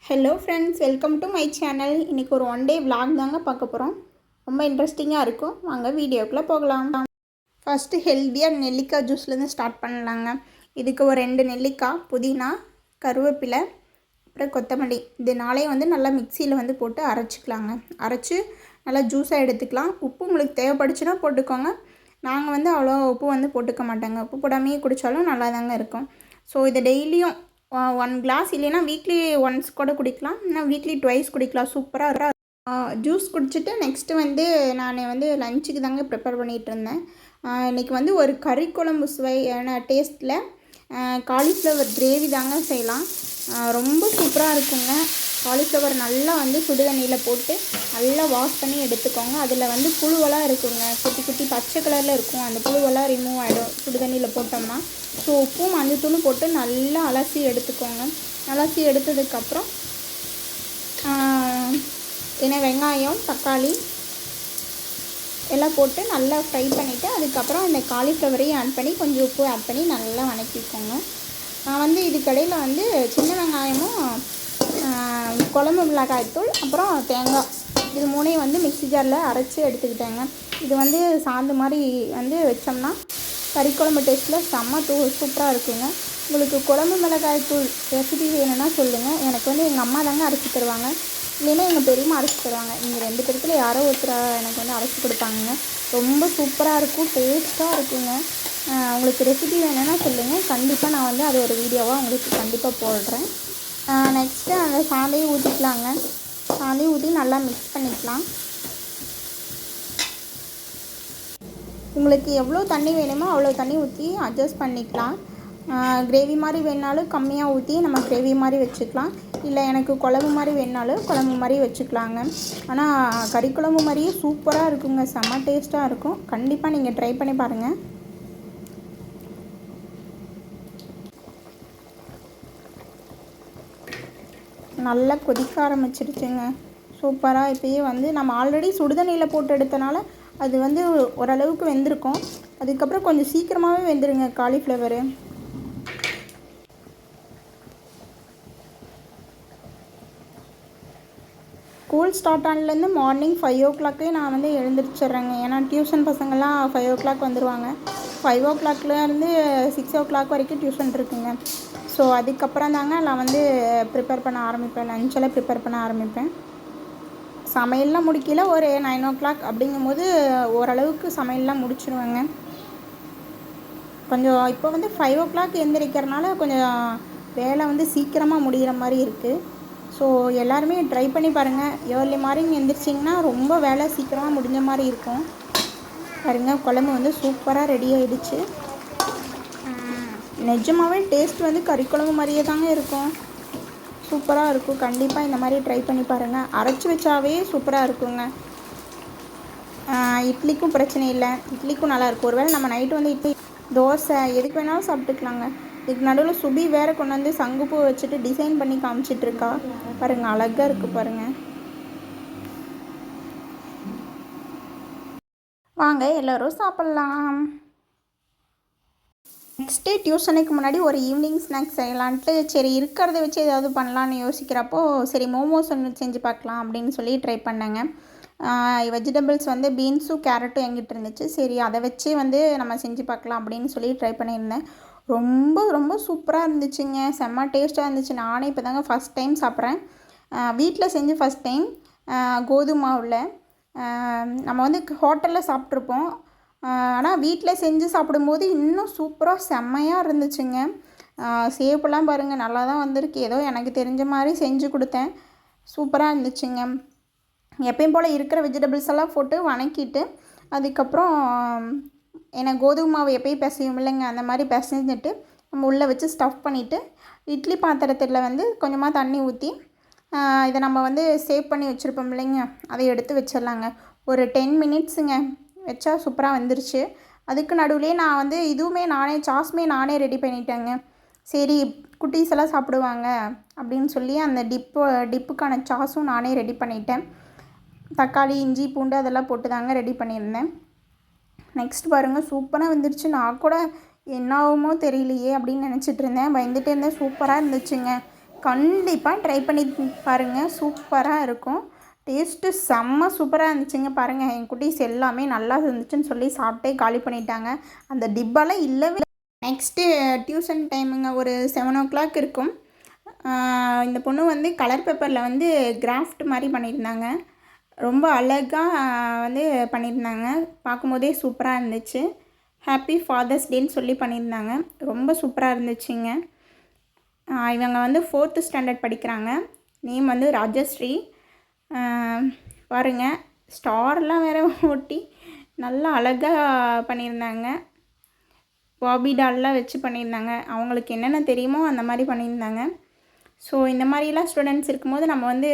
Hello friends, welcome to my channel. இன்றைக்கி ஒரு one day vlog தாங்க பார்க்க போகிறோம். ரொம்ப இன்ட்ரெஸ்டிங்காக இருக்கும். வாங்க வீடியோக்குள்ளே போகலாம். ஃபஸ்ட்டு ஹெல்த்தியாக நெல்லிக்காய் ஜூஸ்லேருந்து ஸ்டார்ட் பண்ணலாங்க. இதுக்கு ஒரு 2 நெல்லிக்காய், புதினா, கருவேப்பிலை, அப்புறம் கொத்தமல்லி இது நாளையும் நல்லா மிக்சியில் போட்டு அரைச்சிக்கலாங்க. அரைச்சி நல்லா ஜூஸாக எடுத்துக்கலாம். உப்பு உங்களுக்கு தேவைப்படுச்சுன்னா போட்டுக்கோங்க. நாங்கள் அவ்வளோ உப்பு போட்டுக்க மாட்டோங்க. உப்பு போடாமையே குடித்தாலும் நல்லா தாங்க இருக்கும். ஸோ இதை டெய்லியும் 1 கிளாஸ் இல்லைன்னா வீக்லி ஒன்ஸ் கூட குடிக்கலாம், இல்லைனா வீக்லி ட்வைஸ் குடிக்கலாம். சூப்பராக ஜூஸ் குடிச்சிட்டு நெக்ஸ்ட்டு நான் லஞ்சுக்கு தாங்க ப்ரிப்பேர் பண்ணிகிட்டு இருந்தேன். இன்றைக்கி ஒரு கறி குழம்பு சுவையான டேஸ்ட்டில் காலிஃப்ளவர் கிரேவி தாங்க செய்யலாம். ரொம்ப சூப்பராக இருக்குங்க. காலிஃப்ளவர் நல்லா சுடுதண்ணியில் போட்டு நல்லா வாஷ் பண்ணி எடுத்துக்கோங்க. அதில் புழுவெல்லாம் இருக்குங்க, குட்டி குட்டி பச்சை கலரில் இருக்கும். அந்த புழுவெல்லாம் ரிமூவ் ஆகிடும் சுடுதண்ணியில் போட்டோம்னா. ஸோ உப்பும் மஞ்சத்தூளும் போட்டு நல்லா அலசி எடுத்துக்கோங்க. அலசி எடுத்ததுக்கப்புறம் வெங்காயம், தக்காளி எல்லாம் போட்டு நல்லா ஃப்ரை பண்ணிவிட்டு அதுக்கப்புறம் இந்த காலிஃப்ளவரையும் ஆட் பண்ணி கொஞ்சம் உப்பு ஆட் பண்ணி நல்லா வணக்கிக்கோங்க. நான் இதுக்கடையில் சின்ன வெங்காயமும் குழம்பு மிளகாய்த்தூள் அப்புறம் தேங்காய் இது மூணையும் மிக்ஸி ஜாரில் அரைச்சி எடுத்துக்கிட்டேங்க. இது சாந்து மாதிரி வச்சோம்னா கறிக்குழம்பு டேஸ்ட்டில் செம்ம சூப்பராக இருக்குங்க. உங்களுக்கு குழம்பு மிளகாய்த்தூள் ரெசிபி வேணும்னா சொல்லுங்கள். எனக்கு எங்கள் அம்மா தாங்க அரைச்சி தருவாங்க, இல்லைன்னா எங்கள் பெரியம்மா அரைச்சி தருவாங்க. இங்கே 2 பேருக்குள்ள யாரோ ஒருத்தர் எனக்கு அரைச்சி கொடுப்பாங்க. ரொம்ப சூப்பராக இருக்கும், டேஸ்ட்டாக இருக்குங்க. உங்களுக்கு ரெசிபி வேணும்னா சொல்லுங்கள். கண்டிப்பாக நான் அது ஒரு வீடியோவாக உங்களுக்கு கண்டிப்பாக போடுறேன். நெக்ஸ்ட்டு அந்த சாந்தையும் ஊற்றிக்கலாங்க. சாந்தையும் ஊற்றி நல்லா மிக்ஸ் பண்ணிக்கலாம். உங்களுக்கு எவ்வளோ தண்ணி வேணுமோ அவ்வளோ தண்ணி ஊற்றி அட்ஜஸ்ட் பண்ணிக்கலாம். கிரேவி மாதிரி வேணுனாலும் கம்மியாக ஊற்றி நம்ம கிரேவி மாதிரி வச்சுக்கலாம். இல்லை எனக்கு குழம்பு மாதிரி வேணுனாலும் குழம்பு மாதிரி வச்சுக்கலாங்க. ஆனால் கறி குழம்பு மாதிரியே சூப்பராக இருக்குங்க, செம்ம டேஸ்ட்டாக இருக்கும். கண்டிப்பாக நீங்கள் ட்ரை பண்ணி பாருங்கள். நல்லா கொதிக்க ஆரம்பிச்சிருச்சுங்க. சூப்பராக இப்போயே நம்ம ஆல்ரெடி சுடுதண்ணியில் போட்டு எடுத்தனால அது ஓரளவுக்கு வெந்திருக்கும். அதுக்கப்புறம் கொஞ்சம் சீக்கிரமாகவே வெந்துருங்க காலிஃப்ளவரு. ஸ்கூல் ஸ்டார்ட் ஆனதுலேருந்து மார்னிங் 5 o'clock நான் எழுந்திரிச்சிட்றேங்க. ஏன்னா டியூஷன் பசங்கள்லாம் 5 o'clock வந்துடுவாங்க. 5 o'clockலேருந்து 6 o'clock வரைக்கும் டியூஷன் இருக்குங்க. ஸோ அதுக்கப்புறம் தாங்க நான் ப்ரிப்பேர் பண்ண ஆரம்பிப்பேன், லஞ்செல்லாம் ப்ரிப்பேர் பண்ண ஆரம்பிப்பேன். சமையல்லாம் முடிக்கல ஒரு 9 o'clock அப்படிங்கும்போது ஓரளவுக்கு சமையல்லாம் முடிச்சிடுவேங்க. கொஞ்சம் இப்போ 5 o'clock எழுந்திரிக்கிறனால கொஞ்சம் வேலை சீக்கிரமாக முடிகிற மாதிரி இருக்குது. ஸோ எல்லாருமே ட்ரை பண்ணி பாருங்கள். ஏர்லி மார்னிங் எழுந்திரிச்சிங்கன்னா ரொம்ப வேலை சீக்கிரமாக முடிஞ்ச மாதிரி இருக்கும். பாருங்கள், குழம்பு சூப்பராக ரெடி ஆகிடுச்சு. நிஜமாகவே டேஸ்ட் கறி குழம்பு மாதிரியே தாங்க இருக்கும். சூப்பராக இருக்கும். கண்டிப்பாக இந்த மாதிரி ட்ரை பண்ணி பாருங்கள். அரைச்சி வச்சாவே சூப்பராக இருக்குங்க. இட்லிக்கும் பிரச்சனை இல்லை, இட்லிக்கும் நல்லாயிருக்கும். ஒருவேளை நம்ம நைட்டு இட்லி, தோசை எதுக்கு வேணாலும் சாப்பிட்டுக்கலாங்க. இதுக்கு நடுவில் சுபி வேறு கொண்டு சங்குப்பூ வச்சுட்டு டிசைன் பண்ணி காமிச்சிட்ருக்கா பாருங்கள், அழகாக இருக்குது பாருங்கள். வாங்க எல்லோரும் சாப்பிட்லாம். நெக்ஸ்ட் டே டியூஷனுக்கு முன்னாடி ஒரு ஈவினிங் ஸ்நாக்ஸ் செய்யலான்ட்டு சரி இருக்கிறத வச்சு ஏதாவது பண்ணலான்னு யோசிக்கிறப்போ சரி மோமோஸ் ஒன்று செஞ்சு பார்க்கலாம் அப்படின்னு சொல்லி ட்ரை பண்ணேங்க. வெஜிடபிள்ஸ் பீன்ஸும் கேரட்டும் எங்கிட்ட இருந்துச்சு. சரி அதை வச்சு நம்ம செஞ்சு பார்க்கலாம் அப்படின்னு சொல்லி ட்ரை பண்ணியிருந்தேன். ரொம்ப ரொம்ப சூப்பராக இருந்துச்சுங்க, செம்ம டேஸ்ட்டாக இருந்துச்சு. நானே இப்போ தாங்க ஃபஸ்ட் டைம் சாப்பிட்றேன். வீட்டில் செஞ்சு ஃபஸ்ட் டைம். கோதுமை மாவில் நம்ம ஹோட்டலில் சாப்பிட்ருப்போம். ஆனால் வீட்டில் செஞ்சு சாப்பிடும்போது இன்னும் சூப்பராக செம்மையாக இருந்துச்சுங்க. சேப்பெல்லாம் பாருங்கள், நல்லா தான் வந்திருக்கு. ஏதோ எனக்கு தெரிஞ்ச மாதிரி செஞ்சு கொடுத்தேன், சூப்பராக இருந்துச்சுங்க. எப்பயும் போல் இருக்கிற வெஜிடபிள்ஸ் எல்லாம் போட்டு வணக்கிட்டு அதுக்கப்புறம் கோதுமை மாவு எப்பயும் பிசையும் இல்லைங்க, அந்த மாதிரி பிசைஞ்சிட்டு நம்ம உள்ளே வச்சு ஸ்டஃப் பண்ணிவிட்டு இட்லி பாத்திரத்தில் கொஞ்சமாக தண்ணி ஊற்றி இதை நம்ம சேவ் பண்ணி வச்சுருப்போம் இல்லைங்க, அதை எடுத்து வச்சிடலாங்க. ஒரு 10 minutesங்க வச்சா சூப்பராக வந்துருச்சு. அதுக்கு நடுவுலேயே நான் சாஸுமே நானே ரெடி பண்ணிட்டேங்க. சரி குட்டீஸ் எல்லாம் சாப்பிடுவாங்க அப்படின்னு சொல்லி அந்த டிப்புக்கான சாஸும் நானே ரெடி பண்ணிட்டேன். தக்காளி, இஞ்சி, பூண்டு அதெல்லாம் போட்டு தாங்க ரெடி பண்ணியிருந்தேன். நெக்ஸ்ட் பாருங்கள், சூப்பராக வந்துருச்சு. நான் கூட என்ன ஆகுமோ தெரியலையே அப்படின்னு நினச்சிட்டு இருந்தேன், பயந்துகிட்டே இருந்தேன். சூப்பராக இருந்துச்சுங்க. கண்டிப்பாக ட்ரை பண்ணி பாருங்கள், சூப்பராக இருக்கும். டேஸ்ட்டு செம்ம சூப்பராக இருந்துச்சுங்க. பாருங்கள், என் குட்டீஸ் எல்லாமே நல்லா இருந்துச்சுன்னு சொல்லி சாப்பிட்டே காலி பண்ணிட்டாங்க. அந்த டிப்பாலாம் இல்லவே. நெக்ஸ்ட்டு டியூஷன் டைமுங்க, ஒரு 7 இருக்கும். இந்த பொண்ணு வந்து கலர் பேப்பரில் வந்து கிராஃப்ட் மாதிரி பண்ணியிருந்தாங்க. ரொம்ப அழகாக வந்து பண்ணியிருந்தாங்க. பார்க்கும்போதே சூப்பராக இருந்துச்சு. ஹாப்பி ஃபாதர்ஸ் டேன்னு சொல்லி பண்ணியிருந்தாங்க. ரொம்ப சூப்பராக இருந்துச்சுங்க. இவங்க வந்து 4th ஸ்டாண்டர்ட் படிக்கிறாங்க. நேம் வந்து ராஜஸ்ரீ. பாருங்கள், ஸ்டார்லாம் வேறு ஒட்டி நல்லா அழகாக பண்ணியிருந்தாங்க. பாபி டால்லாம் வச்சு பண்ணியிருந்தாங்க. அவங்களுக்கு என்னென்ன தெரியுமோ அந்த மாதிரி பண்ணியிருந்தாங்க. ஸோ இந்த மாதிரிலாம் ஸ்டூடெண்ட்ஸ் இருக்கும்போது நம்ம வந்து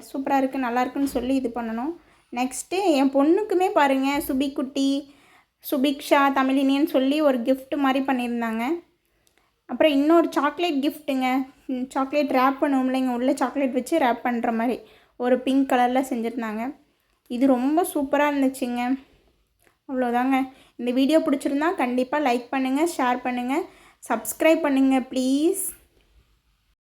சூப்பராக இருக்குது, நல்லாயிருக்குன்னு சொல்லி இது பண்ணணும். நெக்ஸ்ட்டு என் பொண்ணுக்குமே பாருங்கள், சுபிக்குட்டி, சுபிக்ஷா, தமிழினின்னு சொல்லி ஒரு கிஃப்ட் மாதிரி பண்ணியிருந்தாங்க. அப்புறம் இன்னொரு சாக்லேட் கிஃப்ட்டுங்க. சாக்லேட் ரேப் பண்ணுவோம் இல்லைங்க, உள்ளே சாக்லேட் வச்சு ரேப் பண்ணுற மாதிரி ஒரு பிங்க் கலரில் செஞ்சுருந்தாங்க. இது ரொம்ப சூப்பராக இருந்துச்சுங்க. அவ்வளோதாங்க. இந்த வீடியோ பிடிச்சிருந்தா கண்டிப்பாக லைக் பண்ணுங்கள், ஷேர் பண்ணுங்கள், சப்ஸ்கிரைப் பண்ணுங்கள் ப்ளீஸ்.